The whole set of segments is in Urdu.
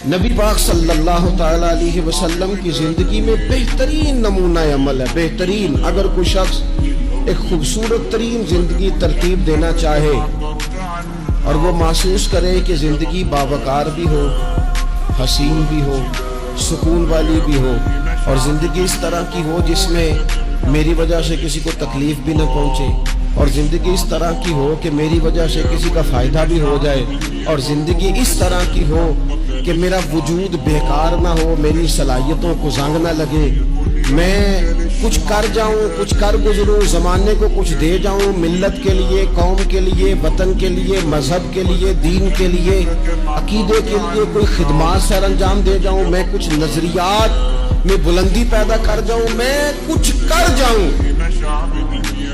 نبی پاک صلی اللہ تعالی علیہ وسلم کی زندگی میں بہترین نمونہ عمل ہے، بہترین۔ اگر کوئی شخص ایک خوبصورت ترین زندگی ترتیب دینا چاہے اور وہ محسوس کرے کہ زندگی باوقار بھی ہو، حسین بھی ہو، سکون والی بھی ہو، اور زندگی اس طرح کی ہو جس میں میری وجہ سے کسی کو تکلیف بھی نہ پہنچے، اور زندگی اس طرح کی ہو کہ میری وجہ سے کسی کا فائدہ بھی ہو جائے، اور زندگی اس طرح کی ہو کہ میرا وجود بیکار نہ ہو، میری صلاحیتوں کو زنگ نہ لگے، میں کچھ کر جاؤں، کچھ کر گزروں، زمانے کو کچھ دے جاؤں، ملت کے لیے، قوم کے لیے، وطن کے لیے، مذہب کے لیے، دین کے لیے، عقیدے کے لیے کوئی خدمات سر انجام دے جاؤں، میں کچھ نظریات میں بلندی پیدا کر جاؤں، میں کچھ کر جاؤں۔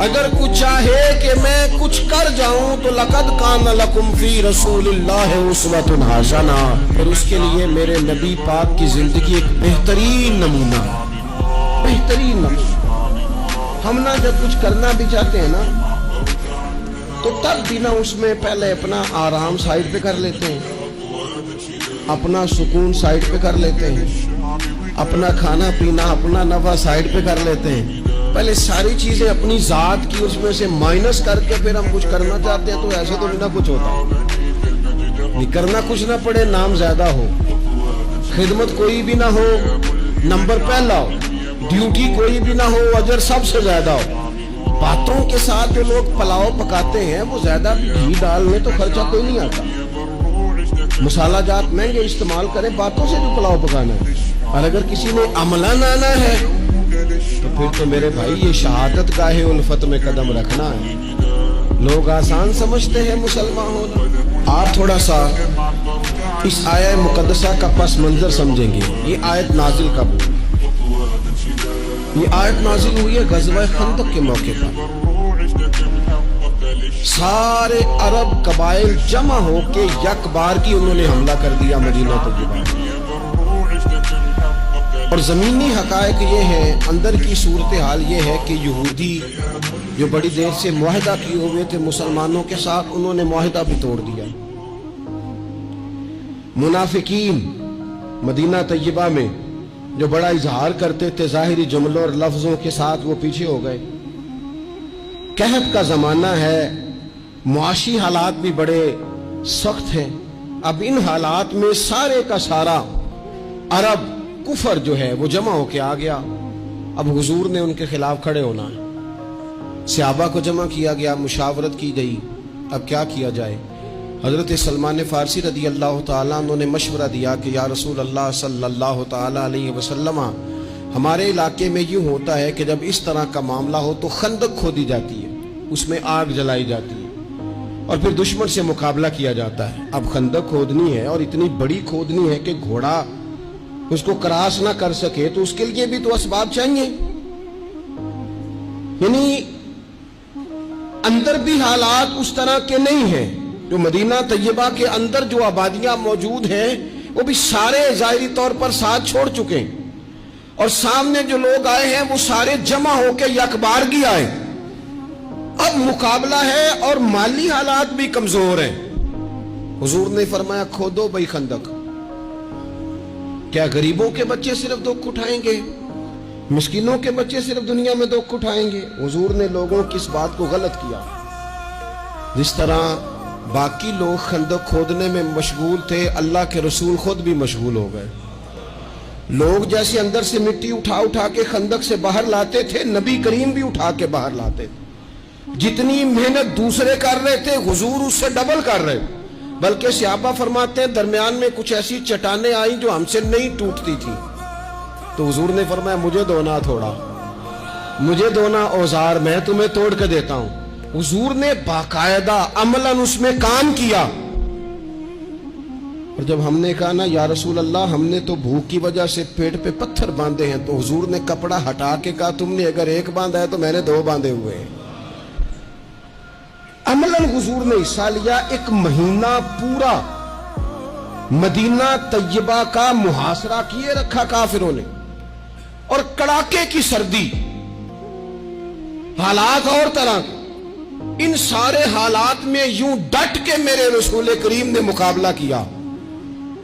اگر کچھ چاہے کہ میں کچھ کر جاؤں تو لقد کان لکم فی رسول اللہ اسوۃ حسنہ، اور اس کے لیے میرے نبی پاک کی زندگی ایک بہترین نمونہ، بہترین نمونہ۔ ہم نہ جب کچھ کرنا بھی چاہتے ہیں نا تو تب بھی نہ اس میں پہلے اپنا آرام سائڈ پہ کر لیتے ہیں، اپنا سکون سائڈ پہ کر لیتے ہیں، اپنا کھانا پینا، اپنا نفع سائڈ پہ کر لیتے ہیں، پہلے ساری چیزیں اپنی ذات کی اس میں سے مائنس کر کے پھر ہم کچھ کرنا چاہتے ہیں۔ تو ایسے تو نہ کچھ ہوتا، کرنا کچھ نہ پڑے، نام زیادہ ہو، خدمت کوئی بھی نہ ہو، نمبر پہلا ہو، ڈیوٹی کوئی بھی نہ ہو، اجر سب سے زیادہ ہو۔ باتوں کے ساتھ جو لوگ پلاؤ پکاتے ہیں وہ زیادہ گھی ڈالنے تو خرچہ کوئی نہیں آتا، مسالہ جات مہنگے استعمال کریں، باتوں سے جو پلاؤ پکانا ہے۔ اور اگر کسی نے عملہ آنا ہے تو پھر تو میرے بھائی یہ شہادت گاہ الفت میں قدم رکھنا ہے۔ لوگ آسان سمجھتے ہیں مسلمان ہونا۔ آپ تھوڑا سا اس آیت مقدسہ کا پس منظر سمجھیں گے۔ یہ آیت نازل کب ہوئی؟ یہ آیت نازل ہوئی ہے غزوہ خندق کے موقع پر۔ سارے عرب قبائل جمع ہو کے یک بار کی انہوں نے حملہ کر دیا مدینہ طیبہ۔ اور زمینی حقائق یہ ہے، اندر کی صورتحال یہ ہے کہ یہودی جو بڑی دیر سے معاہدہ کیے ہوئے تھے مسلمانوں کے ساتھ، انہوں نے معاہدہ بھی توڑ دیا۔ منافقین مدینہ طیبہ میں جو بڑا اظہار کرتے تھے ظاہری جملوں اور لفظوں کے ساتھ، وہ پیچھے ہو گئے۔ قحط کا زمانہ ہے، معاشی حالات بھی بڑے سخت ہیں۔ اب ان حالات میں سارے کا سارا عرب کفر جو ہے وہ جمع ہو کے آ گیا۔ اب حضور نے ان کے خلاف کھڑے ہونا ہے۔ صحابہ کو جمع کیا گیا، مشاورت کی گئی، اب کیا کیا جائے۔ حضرت سلمان فارسی رضی اللہ تعالیٰ عنہ نے مشورہ دیا کہ یا رسول اللہ صلی اللہ تعالیٰ علیہ وسلم، ہمارے علاقے میں یوں ہوتا ہے کہ جب اس طرح کا معاملہ ہو تو خندق کھودی جاتی ہے، اس میں آگ جلائی جاتی ہے اور پھر دشمن سے مقابلہ کیا جاتا ہے۔ اب خندق کھودنی ہے اور اتنی بڑی کھودنی ہے کہ گھوڑا اس کو کراس نہ کر سکے، تو اس کے لیے بھی تو اسباب چاہیے۔ یعنی اندر بھی حالات اس طرح کے نہیں ہیں۔ جو مدینہ طیبہ کے اندر جو آبادیاں موجود ہیں وہ بھی سارے ظاہری طور پر ساتھ چھوڑ چکے ہیں، اور سامنے جو لوگ آئے ہیں وہ سارے جمع ہو کے یکبارگی آئے۔ اب مقابلہ ہے اور مالی حالات بھی کمزور ہیں۔ حضور نے فرمایا کھودو بھائی خندق۔ کیا غریبوں کے بچے صرف دکھ اٹھائیں گے؟ مسکینوں کے بچے صرف دنیا میں دکھ اٹھائیں گے؟ حضور نے لوگوں کی اس بات کو غلط کیا۔ جس طرح باقی لوگ خندق کھودنے میں مشغول تھے، اللہ کے رسول خود بھی مشغول ہو گئے۔ لوگ جیسے اندر سے مٹی اٹھا اٹھا کے خندق سے باہر لاتے تھے، نبی کریم بھی اٹھا کے باہر لاتے تھے۔ جتنی محنت دوسرے کر رہے تھے حضور اس سے ڈبل کر رہے، بلکہ صحابہ فرماتے ہیں درمیان میں کچھ ایسی چٹانیں آئیں جو ہم سے نہیں ٹوٹتی تھی، تو حضور نے فرمایا مجھے دونا تھوڑا، مجھے دونا اوزار، میں تمہیں توڑ کے دیتا ہوں۔ حضور نے باقاعدہ عملاً اس میں کام کیا۔ اور جب ہم نے کہا نا یا رسول اللہ ہم نے تو بھوک کی وجہ سے پیٹ پہ پتھر باندھے ہیں، تو حضور نے کپڑا ہٹا کے کہا تم نے اگر ایک باندھا ہے تو میں نے دو باندھے ہوئے ہیں۔ عملاً حضور نے حصہ لیا۔ ایک مہینہ پورا مدینہ طیبہ کا محاصرہ کیے رکھا کافروں نے، اور کڑاکے کی سردی، حالات اور طرح کے، ان سارے حالات میں یوں ڈٹ کے میرے رسول کریم نے مقابلہ کیا۔